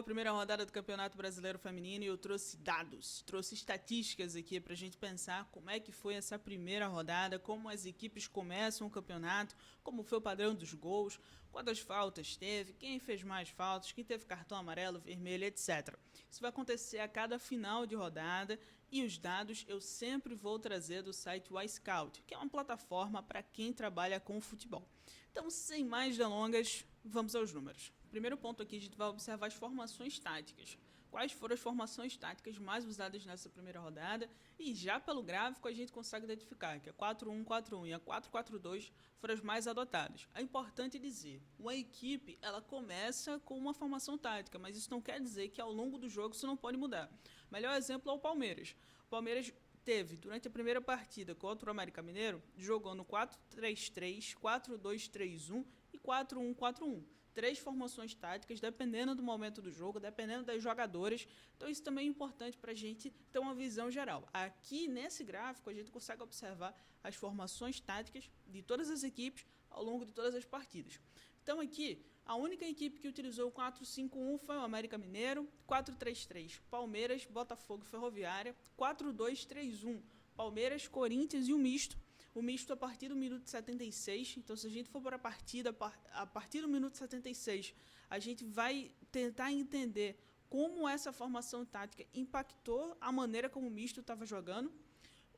a primeira rodada do Campeonato Brasileiro Feminino e eu trouxe dados, trouxe estatísticas aqui para a gente pensar como é que foi essa primeira rodada, como as equipes começam o campeonato, como foi o padrão dos gols, quantas faltas teve, quem fez mais faltas, quem teve cartão amarelo, vermelho, etc. Isso vai acontecer a cada final de rodada e os dados eu sempre vou trazer do site Wisecout, que é uma plataforma para quem trabalha com futebol. Então, sem mais delongas, vamos aos números. Primeiro ponto aqui, a gente vai observar as formações táticas. Quais foram as formações táticas mais usadas nessa primeira rodada? E já pelo gráfico a gente consegue identificar que a 4-1-4-1 e a 4-4-2 foram as mais adotadas. É importante dizer, uma equipe ela começa com uma formação tática, mas isso não quer dizer que ao longo do jogo isso não pode mudar. Melhor exemplo é o Palmeiras. O Palmeiras teve, durante a primeira partida contra o América Mineiro, jogando 4-3-3, 4-2-3-1 e 4-1-4-1. 3 formações táticas, dependendo do momento do jogo, dependendo das jogadoras. Então isso também é importante para a gente ter uma visão geral. Aqui nesse gráfico a gente consegue observar as formações táticas de todas as equipes ao longo de todas as partidas. Então aqui, a única equipe que utilizou o 4-5-1 foi o América Mineiro, 4-3-3, Palmeiras, Botafogo e Ferroviária, 4-2-3-1, Palmeiras, Corinthians e o misto. O misto a partir do minuto 76, então se a gente for para a partida, a partir do minuto 76, a gente vai tentar entender como essa formação tática impactou a maneira como o misto estava jogando.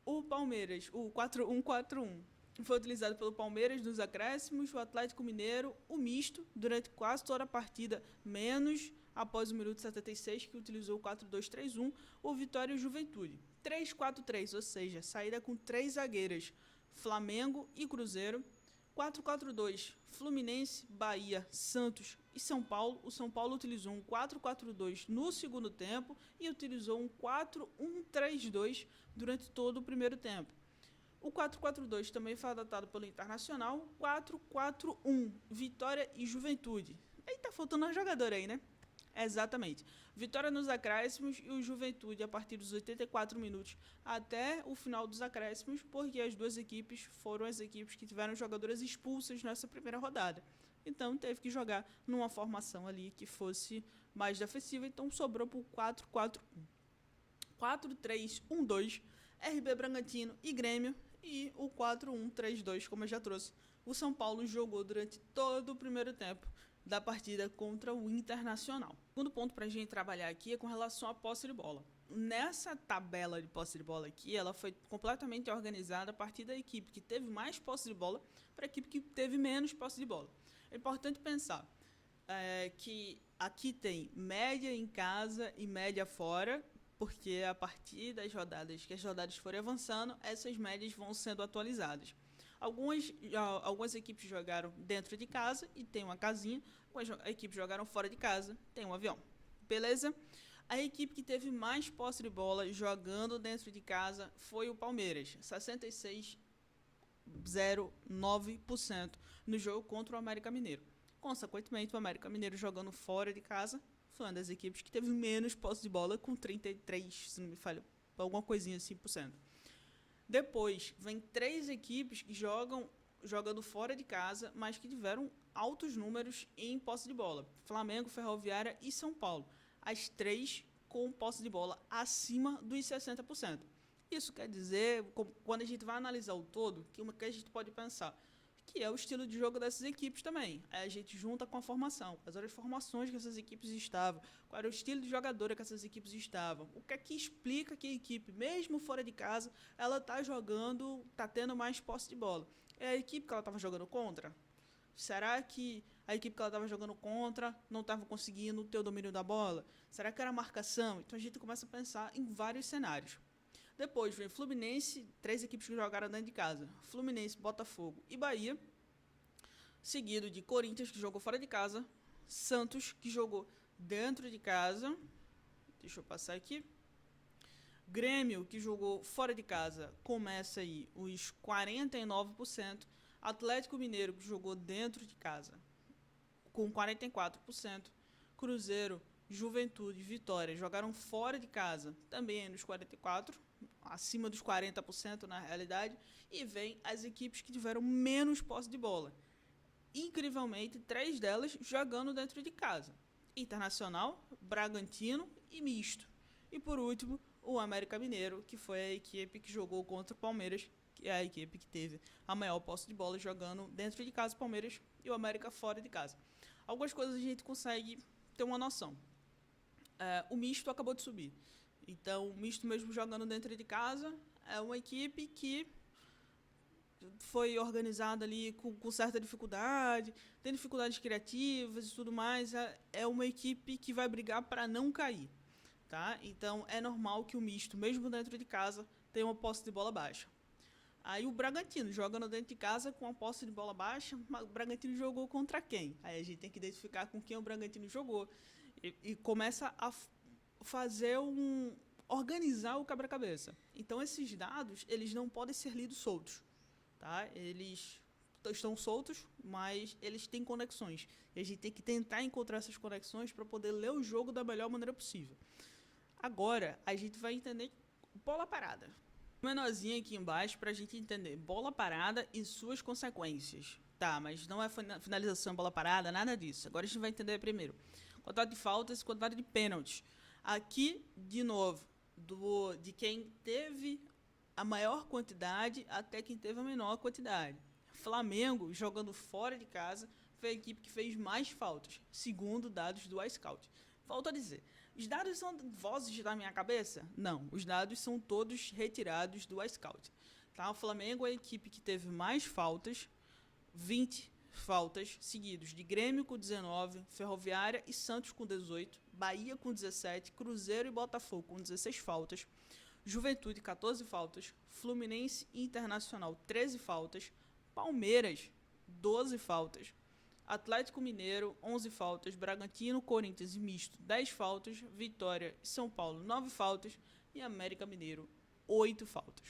O Palmeiras, o 4-1-4-1, foi utilizado pelo Palmeiras nos acréscimos, o Atlético Mineiro, o misto, durante quase toda a partida, menos após o minuto 76, que utilizou o 4-2-3-1, o Vitória e o Juventude. 3-4-3, ou seja, saída com 3 zagueiras, Flamengo e Cruzeiro. 4-4-2, Fluminense, Bahia, Santos e São Paulo. O São Paulo utilizou um 4-4-2 no segundo tempo e utilizou um 4-1-3-2 durante todo o primeiro tempo. O 4-4-2 também foi adotado pelo Internacional. 4-4-1, Vitória e Juventude. Aí tá faltando um jogador aí, né? Exatamente. Vitória nos acréscimos e o Juventude a partir dos 84 minutos até o final dos acréscimos, porque as duas equipes foram as equipes que tiveram jogadoras expulsas nessa primeira rodada. Então teve que jogar numa formação ali que fosse mais defensiva, então sobrou por 4-4-1. 4-3-1-2, RB Bragantino e Grêmio, e o 4-1-3-2, como eu já trouxe. O São Paulo jogou durante todo o primeiro tempo da partida contra o Internacional. O segundo ponto para a gente trabalhar aqui é com relação à posse de bola. Nessa tabela de posse de bola aqui, ela foi completamente organizada a partir da equipe que teve mais posse de bola para a equipe que teve menos posse de bola. É importante pensar que aqui tem média em casa e média fora, porque a partir das rodadas, que as rodadas forem avançando, essas médias vão sendo atualizadas. Algumas equipes jogaram dentro de casa e tem uma casinha, algumas equipes jogaram fora de casa, tem um avião. Beleza? A equipe que teve mais posse de bola jogando dentro de casa foi o Palmeiras, 66,09% no jogo contra o América Mineiro. Consequentemente, o América Mineiro jogando fora de casa foi uma das equipes que teve menos posse de bola, com 33%, se não me falha, alguma coisinha assim, por cento. Depois, vem 3 equipes que jogando fora de casa, mas que tiveram altos números em posse de bola. Flamengo, Ferroviária e São Paulo. As 3 com posse de bola acima dos 60%. Isso quer dizer, quando a gente vai analisar o todo, que a gente pode pensar que é o estilo de jogo dessas equipes também. Aí a gente junta com a formação, quais eram as formações que essas equipes estavam, qual era o estilo de jogadora que essas equipes estavam, o que é que explica que a equipe, mesmo fora de casa, ela está jogando, está tendo mais posse de bola. É a equipe que ela estava jogando contra? Será que a equipe que ela estava jogando contra não estava conseguindo ter o domínio da bola? Será que era marcação? Então a gente começa a pensar em vários cenários. Depois vem Fluminense, 3 equipes que jogaram dentro de casa. Fluminense, Botafogo e Bahia. Seguido de Corinthians, que jogou fora de casa. Santos, que jogou dentro de casa. Deixa eu passar aqui. Grêmio, que jogou fora de casa, começa aí os 49%. Atlético Mineiro, que jogou dentro de casa, com 44%. Cruzeiro, Juventude e Vitória jogaram fora de casa, também nos 44%, acima dos 40% na realidade. E vem as equipes que tiveram menos posse de bola. Incrivelmente, 3 delas jogando dentro de casa. Internacional, Bragantino e Misto. E por último, o América Mineiro, que foi a equipe que jogou contra o Palmeiras, que é a equipe que teve a maior posse de bola jogando dentro de casa, o Palmeiras, e o América fora de casa. Algumas coisas a gente consegue ter uma noção. O Misto acabou de subir. Então, o Misto mesmo jogando dentro de casa é uma equipe que foi organizada ali com certa dificuldade, tem dificuldades criativas e tudo mais. É uma equipe que vai brigar para não cair. Tá? Então, é normal que o Misto, mesmo dentro de casa, tenha uma posse de bola baixa. Aí o Bragantino, jogando dentro de casa com a posse de bola baixa, mas o Bragantino jogou contra quem? Aí a gente tem que identificar com quem o Bragantino jogou. E começa a fazer organizar o quebra-cabeça. Então, esses dados, eles não podem ser lidos soltos. Tá? Eles estão soltos, mas eles têm conexões. E a gente tem que tentar encontrar essas conexões para poder ler o jogo da melhor maneira possível. Agora, a gente vai entender bola parada. Menorzinho aqui embaixo para a gente entender bola parada e suas consequências. Tá, mas não é finalização, bola parada, nada disso. Agora a gente vai entender primeiro. Quantidade de faltas e quantidade de pênaltis. Aqui, de novo, de quem teve a maior quantidade até quem teve a menor quantidade. Flamengo, jogando fora de casa, foi a equipe que fez mais faltas, segundo dados do iScout. Volto a dizer, os dados são vozes da minha cabeça? Não, os dados são todos retirados do iScout. Tá? O Flamengo é a equipe que teve mais faltas, 20 faltas seguidos, de Grêmio com 19, Ferroviária e Santos com 18, Bahia com 17, Cruzeiro e Botafogo com 16 faltas, Juventude 14 faltas, Fluminense e Internacional 13 faltas, Palmeiras 12 faltas, Atlético Mineiro 11 faltas, Bragantino, Corinthians e Misto 10 faltas, Vitória e São Paulo 9 faltas e América Mineiro 8 faltas.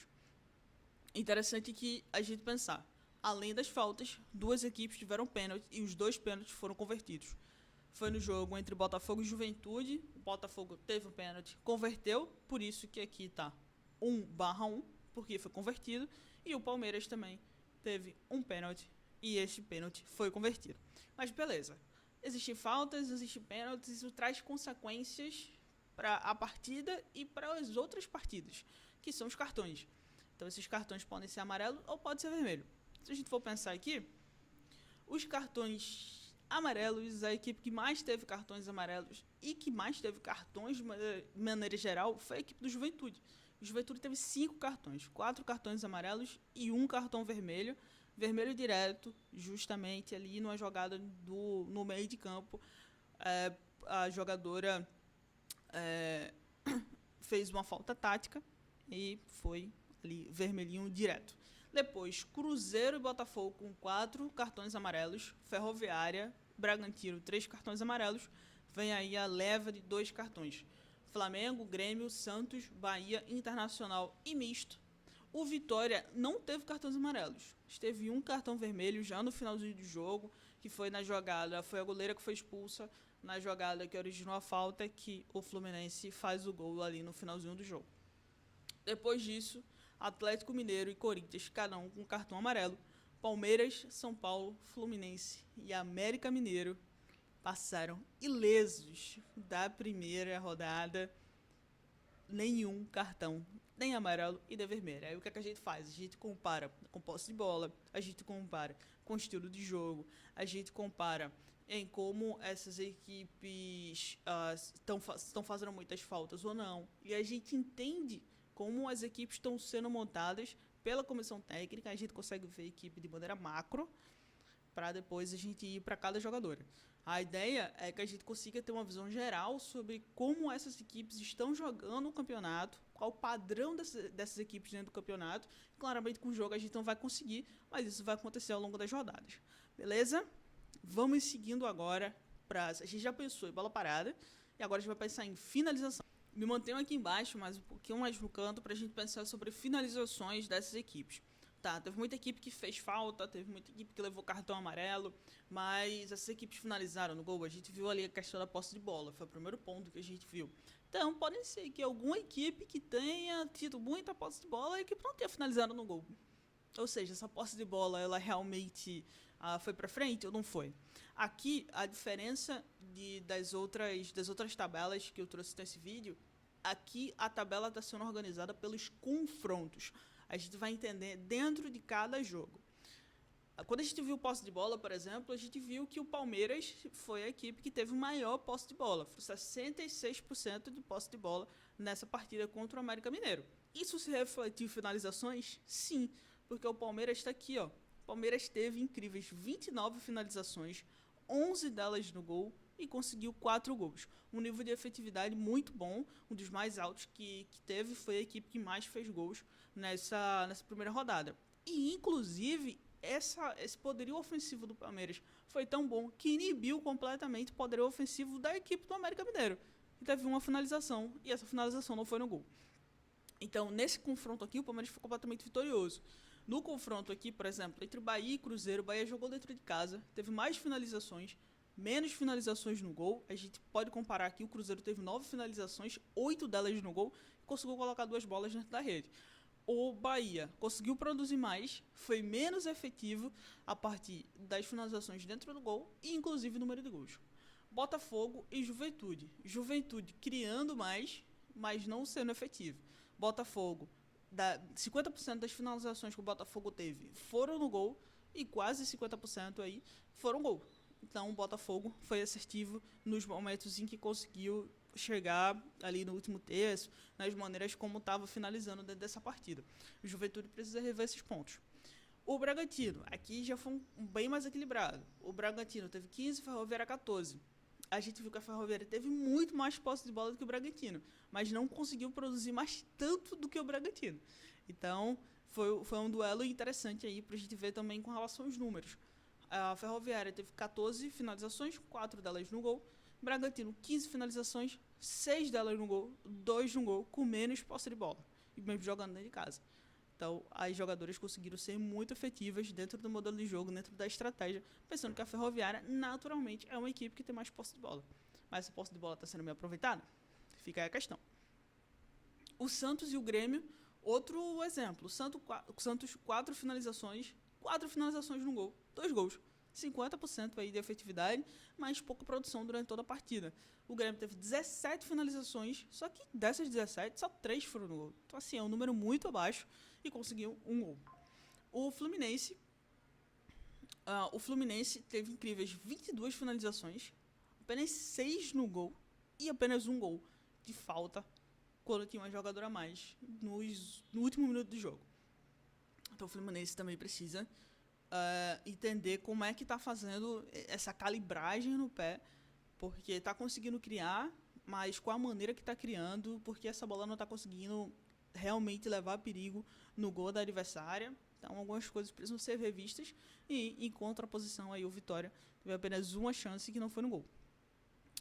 Interessante que a gente pensar, além das faltas, duas equipes tiveram pênalti e os 2 pênaltis foram convertidos. Foi no jogo entre Botafogo e Juventude, o Botafogo teve um pênalti, converteu, por isso que aqui está 1/1, porque foi convertido, e o Palmeiras também teve um pênalti, e este pênalti foi convertido. Mas beleza, existem faltas, existem pênaltis, isso traz consequências para a partida e para as outras partidas, que são os cartões. Então esses cartões podem ser amarelo ou pode ser vermelho. Se a gente for pensar aqui, os cartões amarelos, a equipe que mais teve cartões amarelos e que mais teve cartões de maneira geral foi a equipe do Juventude. O Juventude teve 5 cartões, 4 cartões amarelos e 1 cartão vermelho, vermelho direto, justamente ali numa jogada no meio de campo. A jogadora fez uma falta tática e foi ali vermelhinho direto. Depois, Cruzeiro e Botafogo com 4 cartões amarelos, Ferroviária, Bragantino, 3 cartões amarelos, vem aí a leva de 2 cartões. Flamengo, Grêmio, Santos, Bahia, Internacional e Misto. O Vitória não teve cartões amarelos, teve um cartão vermelho já no finalzinho do jogo, que foi na jogada, foi a goleira que foi expulsa na jogada que originou a falta, que o Fluminense faz o gol ali no finalzinho do jogo. Depois disso, Atlético Mineiro e Corinthians, cada um com cartão amarelo. Palmeiras, São Paulo, Fluminense e América Mineiro passaram ilesos da primeira rodada. Nenhum cartão, nem amarelo e nem vermelho. Aí o que a gente faz? A gente compara com posse de bola, a gente compara com estilo de jogo, a gente compara em como essas equipes estão fazendo muitas faltas ou não. E a gente entende como as equipes estão sendo montadas pela comissão técnica, a gente consegue ver a equipe de maneira macro, para depois a gente ir para cada jogador. A ideia é que a gente consiga ter uma visão geral sobre como essas equipes estão jogando o campeonato, qual o padrão dessas equipes dentro do campeonato. Claramente, com o jogo a gente não vai conseguir, mas isso vai acontecer ao longo das rodadas. Beleza? Vamos seguindo agora para... A gente já pensou em bola parada, e agora a gente vai pensar em finalização. Me mantenho aqui embaixo, mas um pouquinho mais no canto, para a gente pensar sobre finalizações dessas equipes. Tá, teve muita equipe que fez falta, teve muita equipe que levou cartão amarelo, mas essas equipes finalizaram no gol. A gente viu ali a questão da posse de bola, foi o primeiro ponto que a gente viu. Então, pode ser que alguma equipe que tenha tido muita posse de bola, a equipe não tenha finalizado no gol. Ou seja, essa posse de bola, ela realmente foi para frente ou não foi? Aqui, a diferença das outras tabelas que eu trouxe nesse vídeo, aqui a tabela está sendo organizada pelos confrontos. A gente vai entender dentro de cada jogo. Quando a gente viu o posse de bola, por exemplo, a gente viu que o Palmeiras foi a equipe que teve o maior posse de bola. Foi 66% de posse de bola nessa partida contra o América Mineiro. Isso se refletiu em finalizações? Sim, porque o Palmeiras está aqui, ó. O Palmeiras teve incríveis 29 finalizações, 11 delas no gol e conseguiu 4 gols. Um nível de efetividade muito bom, um dos mais altos que teve, foi a equipe que mais fez gols nessa primeira rodada. E, inclusive, esse poderio ofensivo do Palmeiras foi tão bom que inibiu completamente o poderio ofensivo da equipe do América Mineiro, que teve uma finalização e essa finalização não foi no gol. Então, nesse confronto aqui, o Palmeiras foi completamente vitorioso. No confronto aqui, por exemplo, entre Bahia e Cruzeiro, o Bahia jogou dentro de casa, teve mais finalizações, menos finalizações no gol. A gente pode comparar aqui, o Cruzeiro teve 9 finalizações, 8 delas no gol, e conseguiu colocar 2 bolas dentro da rede. O Bahia conseguiu produzir mais, foi menos efetivo a partir das finalizações dentro do gol e inclusive número de gols. Botafogo e Juventude. Juventude criando mais, mas não sendo efetivo. Botafogo, 50% das finalizações que o Botafogo teve foram no gol e quase 50% aí foram gol. Então o Botafogo foi assertivo nos momentos em que conseguiu chegar ali no último terço, nas maneiras como estava finalizando dentro dessa partida. O Juventude precisa rever esses pontos. O Bragantino, aqui já foi bem mais equilibrado. O Bragantino teve 15, Ferroviária 14. A gente viu que a Ferroviária teve muito mais posse de bola do que o Bragantino, mas não conseguiu produzir mais tanto do que o Bragantino. Então, foi um duelo interessante aí para a gente ver também com relação aos números. A Ferroviária teve 14 finalizações, 4 delas no gol. Bragantino, 15 finalizações, 6 delas no gol, 2 no gol, com menos posse de bola, e mesmo jogando dentro de casa. Então, as jogadoras conseguiram ser muito efetivas dentro do modelo de jogo, dentro da estratégia, pensando que a Ferroviária, naturalmente, é uma equipe que tem mais posse de bola. Mas essa posse de bola está sendo bem aproveitada? Fica aí a questão. O Santos e o Grêmio, outro exemplo. O Santos 4 finalizações no gol, 2 gols. 50% aí de efetividade, mas pouca produção durante toda a partida. O Grêmio teve 17 finalizações, só que dessas 17, só 3 foram no gol. Então, assim, é um número muito abaixo e conseguiu um gol. O Fluminense teve incríveis 22 finalizações, apenas 6 no gol e apenas um gol de falta quando tinha uma jogadora a mais no último minuto do jogo. Então, o Fluminense também precisa entender como é que está fazendo essa calibragem no pé, porque está conseguindo criar, mas com a maneira que está criando, porque essa bola não está conseguindo realmente levar perigo no gol da adversária. Então, algumas coisas precisam ser revistas e em contraposição aí o Vitória teve apenas uma chance que não foi no gol.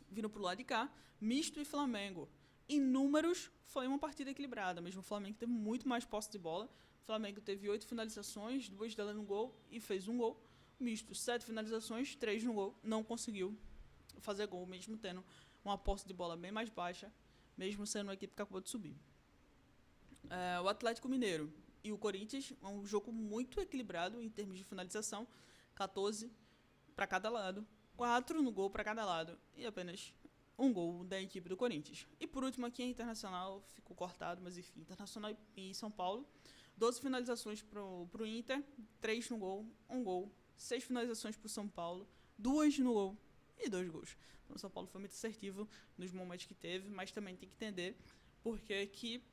Vindo pro lado de cá, Misto e Flamengo. Em números, foi uma partida equilibrada, mesmo o Flamengo teve muito mais posse de bola. O Flamengo teve 8 finalizações, 2 delas no gol e fez um gol. Misto, 7 finalizações, 3 no gol. Não conseguiu fazer gol, mesmo tendo uma posse de bola bem mais baixa, mesmo sendo uma equipe que acabou de subir. O Atlético Mineiro e o Corinthians, é um jogo muito equilibrado em termos de finalização. 14 para cada lado, 4 no gol para cada lado e apenas um gol da equipe do Corinthians. E por último aqui, a Internacional ficou cortado, mas enfim, Internacional e São Paulo. 12 finalizações pro Inter, 3 no gol, 1 gol. 6 finalizações pro São Paulo, 2 no gol e 2 gols. Então o São Paulo foi muito assertivo nos momentos que teve, mas também tem que entender porque que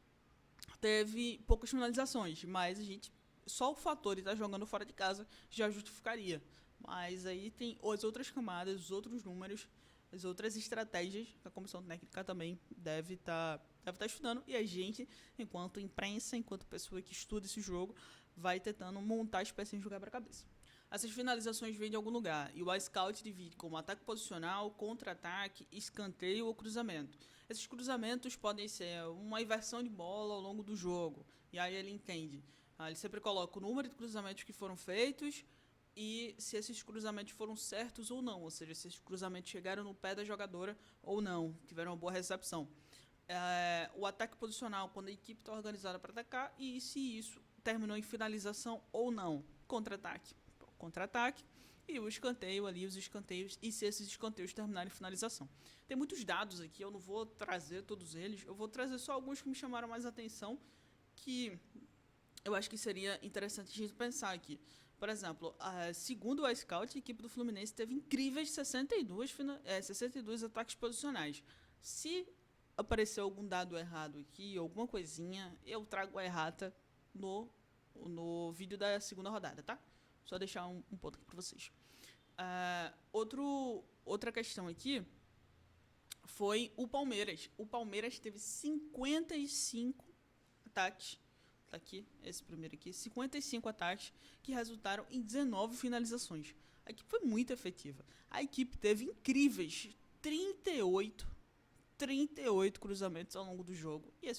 teve poucas finalizações. Mas a gente, só o fator de estar jogando fora de casa já justificaria. Mas aí tem as outras camadas, os outros números, as outras estratégias que a comissão técnica também deve estar estudando, e a gente, enquanto imprensa, enquanto pessoa que estuda esse jogo, vai tentando montar as peças de quebra-cabeça. Essas finalizações vêm de algum lugar, e o iScout divide como ataque posicional, contra-ataque, escanteio ou cruzamento. Esses cruzamentos podem ser uma inversão de bola ao longo do jogo, e aí ele entende. Ele sempre coloca o número de cruzamentos que foram feitos e se esses cruzamentos foram certos ou não, ou seja, se esses cruzamentos chegaram no pé da jogadora ou não, tiveram uma boa recepção. O ataque posicional, quando a equipe está organizada para atacar, e se isso terminou em finalização ou não. Contra-ataque. e o escanteio ali, os escanteios, e se esses escanteios terminarem em finalização. Tem muitos dados aqui, eu não vou trazer todos eles, eu vou trazer só alguns que me chamaram mais atenção, que eu acho que seria interessante a gente pensar aqui. Por exemplo, segundo o iScout, a equipe do Fluminense teve incríveis 62 ataques posicionais. Se aparecer algum dado errado aqui, alguma coisinha, eu trago a errata no vídeo da segunda rodada, tá? Só deixar um ponto aqui para vocês. Outra questão aqui foi o Palmeiras. O Palmeiras teve 55 ataques. Tá aqui, esse primeiro aqui. 55 ataques que resultaram em 19 finalizações. A equipe foi muito efetiva. A equipe teve incríveis 38 cruzamentos ao longo do jogo. E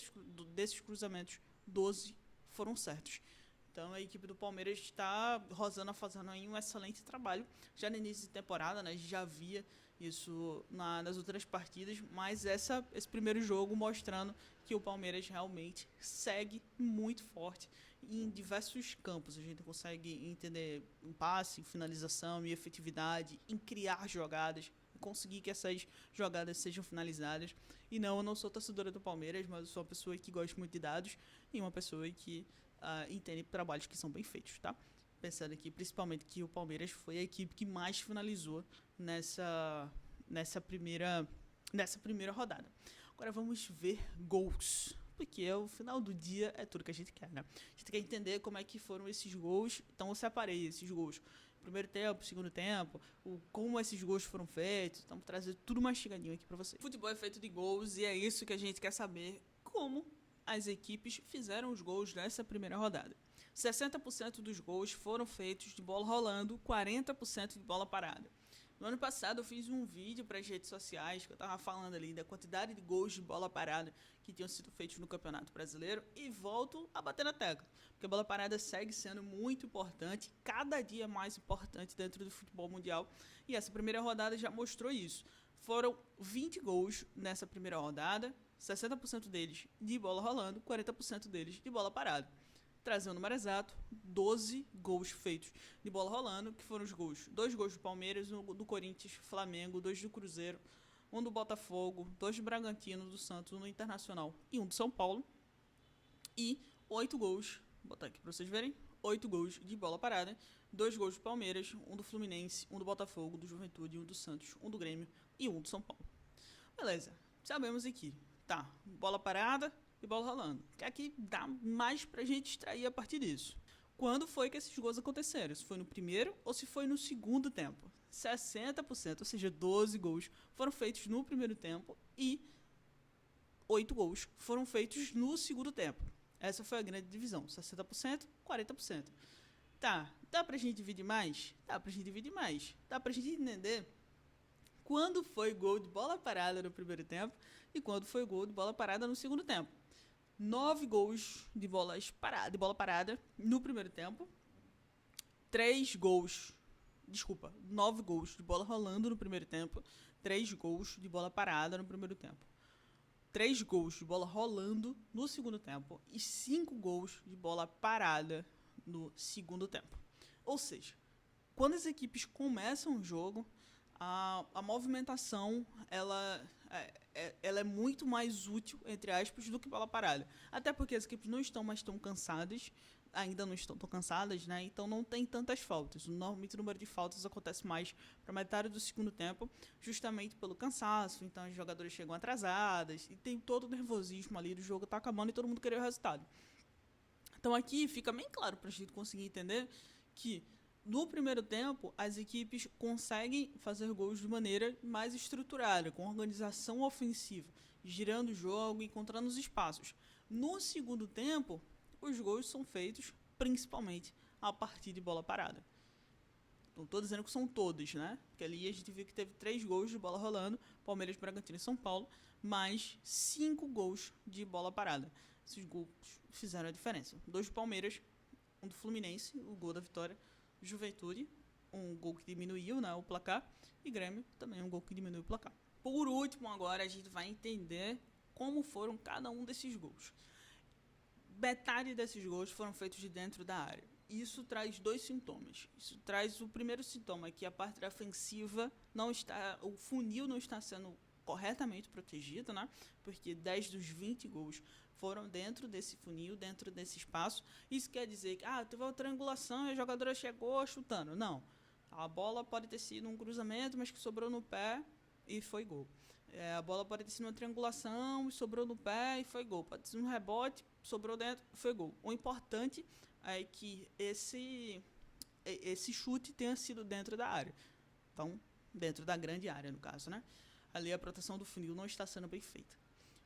desses cruzamentos, 12 foram certos. Então a equipe do Palmeiras está fazendo aí um excelente trabalho. Já no início de temporada, né, a gente já via isso nas outras partidas, mas esse primeiro jogo mostrando que o Palmeiras realmente segue muito forte em diversos campos. A gente consegue entender em passe, em finalização, em efetividade, em criar jogadas, conseguir que essas jogadas sejam finalizadas. E não, eu não sou torcedora do Palmeiras, mas eu sou uma pessoa que gosta muito de dados e uma pessoa que entende trabalhos que são bem feitos, tá? Pensando aqui, principalmente, que o Palmeiras foi a equipe que mais finalizou nessa primeira rodada. Agora vamos ver gols, porque ao final do dia é tudo que a gente quer, né? A gente quer entender como é que foram esses gols, então eu separei esses gols. Primeiro tempo, segundo tempo, como esses gols foram feitos, então vou trazer tudo mastigadinho aqui pra vocês. O futebol é feito de gols e é isso que a gente quer saber, como as equipes fizeram os gols nessa primeira rodada. 60% dos gols foram feitos de bola rolando, 40% de bola parada. No ano passado eu fiz um vídeo para as redes sociais que eu estava falando ali da quantidade de gols de bola parada que tinham sido feitos no Campeonato Brasileiro e volto a bater na tecla, porque a bola parada segue sendo muito importante, cada dia mais importante dentro do futebol mundial, e essa primeira rodada já mostrou isso. Foram 20 gols nessa primeira rodada, 60% deles de bola rolando, 40% deles de bola parada. Trazer o número exato, 12 gols feitos de bola rolando, que foram os gols. 2 gols do Palmeiras, 1 do Corinthians, Flamengo, 2 do Cruzeiro, 1 do Botafogo, 2 do Bragantino, do Santos, 1 do Internacional e 1 do São Paulo. E 8 gols, vou botar aqui para vocês verem, 8 gols de bola parada, 2 gols do Palmeiras, 1 do Fluminense, 1 do Botafogo, do Juventude, 1 do Santos, 1 do Grêmio e 1 do São Paulo. Beleza, sabemos aqui, tá, bola parada e bola rolando. O que é que dá mais pra gente extrair a partir disso? Quando foi que esses gols aconteceram? Se foi no primeiro ou se foi no segundo tempo? 60%, ou seja, 12 gols foram feitos no primeiro tempo e 8 gols foram feitos no segundo tempo. Essa foi a grande divisão, 60%, 40%. Tá, dá pra gente dividir mais? Dá pra gente dividir mais. Dá pra gente entender quando foi gol de bola parada no primeiro tempo e quando foi gol de bola parada no segundo tempo. 9 gols de bola parada no primeiro tempo. 9 gols de bola rolando no primeiro tempo. 3 gols de bola parada no primeiro tempo. 3 gols de bola rolando no segundo tempo. E 5 gols de bola parada no segundo tempo. Ou seja, quando as equipes começam o jogo, a movimentação ela é muito mais útil, entre aspas, do que bola parada. Até porque as equipes não estão mais tão cansadas, ainda não estão tão cansadas, né? Então não tem tantas faltas. Normalmente o número de faltas acontece mais para metade do segundo tempo, justamente pelo cansaço. Então os jogadores chegam atrasados e tem todo o nervosismo ali do jogo, tá acabando e todo mundo querer o resultado. Então aqui fica bem claro para a gente conseguir entender que no primeiro tempo, as equipes conseguem fazer gols de maneira mais estruturada, com organização ofensiva, girando o jogo, encontrando os espaços. No segundo tempo, os gols são feitos principalmente a partir de bola parada. Não estou dizendo que são todos, né? Porque ali a gente viu que teve 3 gols de bola rolando, Palmeiras, Bragantino e São Paulo, mais 5 gols de bola parada. Esses gols fizeram a diferença. 2 do Palmeiras, 1 do Fluminense, o gol da vitória, Juventude, um gol que diminuiu, né, o placar, e Grêmio também um gol que diminuiu o placar. Por último, agora a gente vai entender como foram cada um desses gols. Metade desses gols foram feitos de dentro da área isso traz dois sintomas. Isso traz o primeiro sintoma, que a parte defensiva não está, o funil não está sendo corretamente protegido, né? Porque 10 dos 20 gols foram dentro desse funil, dentro desse espaço. Isso quer dizer que teve uma triangulação e a jogadora chegou chutando. Não. A bola pode ter sido um cruzamento, mas que sobrou no pé e foi gol. A bola pode ter sido uma triangulação e sobrou no pé e foi gol. Pode ser um rebote, sobrou dentro e foi gol. O importante é que esse chute tenha sido dentro da área. Então, dentro da grande área, no caso, né? Ali a proteção do funil não está sendo bem feita.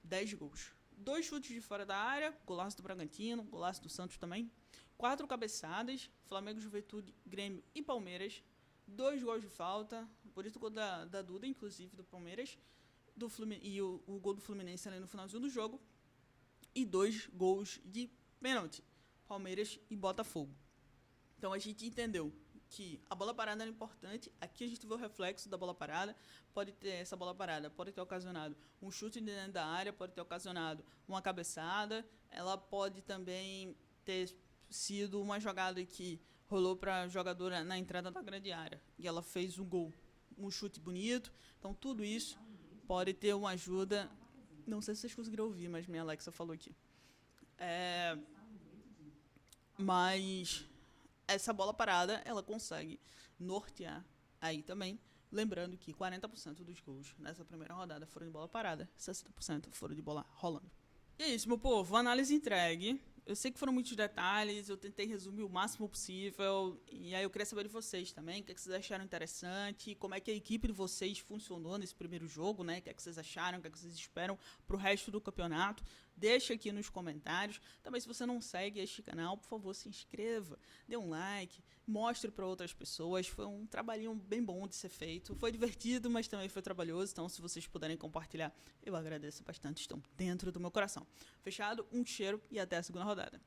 10 gols. 2 chutes de fora da área, golaço do Bragantino, golaço do Santos também. 4 cabeçadas, Flamengo, Juventude, Grêmio e Palmeiras. 2 gols de falta, por isso o gol da Duda, inclusive, do Palmeiras. E o gol do Fluminense ali no finalzinho do jogo. E 2 gols de pênalti, Palmeiras e Botafogo. Então a gente entendeu que a bola parada era importante. Aqui a gente vê o reflexo da bola parada. Essa bola parada pode ter ocasionado um chute dentro da área, pode ter ocasionado uma cabeçada. Ela pode também ter sido uma jogada que rolou para a jogadora na entrada da grande área e ela fez um gol, um chute bonito. Então tudo isso pode ter uma ajuda. Não sei se vocês conseguiram ouvir, mas minha Alexa falou aqui. Mas essa bola parada, ela consegue nortear aí também. Lembrando que 40% dos gols nessa primeira rodada foram de bola parada, 60% foram de bola rolando. E é isso, meu povo. Análise entregue. Eu sei que foram muitos detalhes, eu tentei resumir o máximo possível. E aí eu queria saber de vocês também, o que vocês acharam interessante, como é que a equipe de vocês funcionou nesse primeiro jogo, né? O que vocês acharam, o que vocês esperam pro resto do campeonato. Deixa aqui nos comentários. Também, se você não segue este canal, por favor, se inscreva, dê um like, mostre para outras pessoas. Foi um trabalhinho bem bom de ser feito. Foi divertido, mas também foi trabalhoso. Então, se vocês puderem compartilhar, eu agradeço bastante. Estão dentro do meu coração. Fechado? Um cheiro e até a segunda rodada.